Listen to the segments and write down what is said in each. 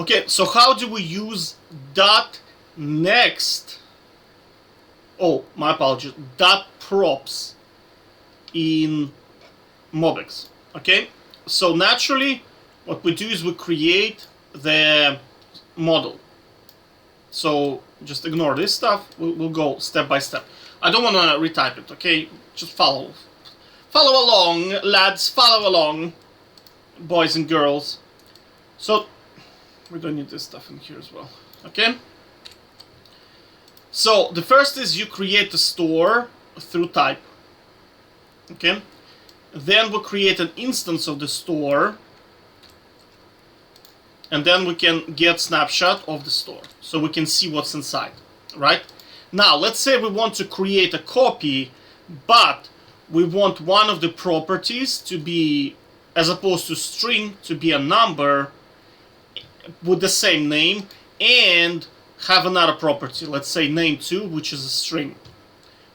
Okay, so how do we use dot next? Oh, my apologies. Dot props in MOBX. Okay, so naturally, what we do is we create the model. So just ignore this stuff. We'll go step by step. I don't want to retype it. Okay, just follow along, lads. Follow along, boys and girls. So we don't need this stuff in here as well. Okay. So the first is you create the store through type. Okay. Then we'll create an instance of the store. And then we can get snapshot of the store. So we can see what's inside. Right? Now, let's say we want to create a copy, but we want one of the properties to be, as opposed to string, to be a number with the same name, and have another property, let's say name2, which is a string.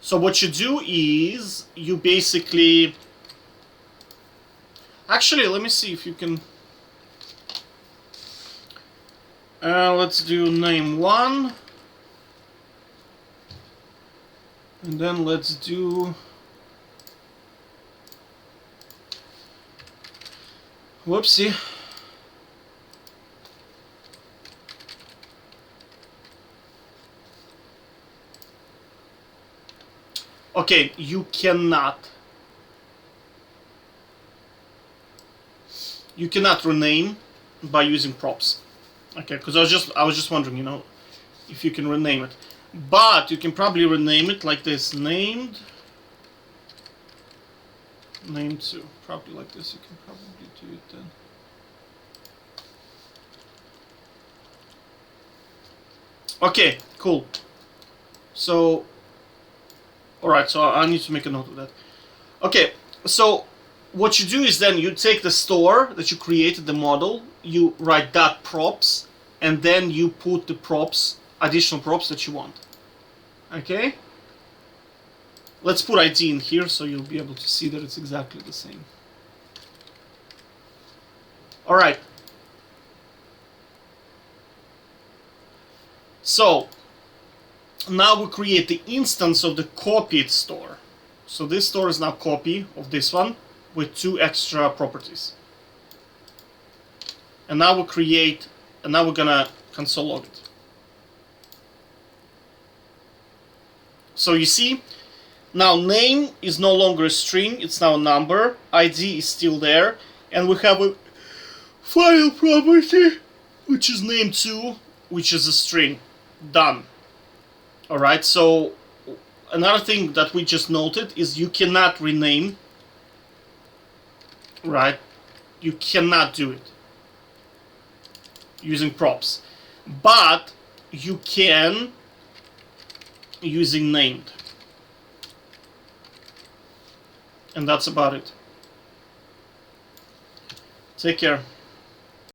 So what you do is you basically, actually, let me see if you can, let's do name1, and then let's do, whoopsie. Okay, you cannot rename by using props. Okay, because I was just wondering, you know, if you can rename it. But you can probably rename it like this, named name2. Probably like this, you can probably do it then. Okay, cool. So alright, so I need to make a note of that. Okay, so what you do is then you take the store that you created, the model, you write dot props, and then you put the props, additional props that you want. Okay? Let's put ID in here so you'll be able to see that it's exactly the same. Alright. So now we create the instance of the copied store. So this store is now copy of this one with 2 extra properties. And now we'll create, and now we're gonna console log it. So you see, now name is no longer a string, it's now a number, ID is still there, and we have a final property, which is name2, which is a string. Done. Alright, so another thing that we just noted is you cannot rename, right? You cannot do it using props, but you can using named, and that's about it. Take care.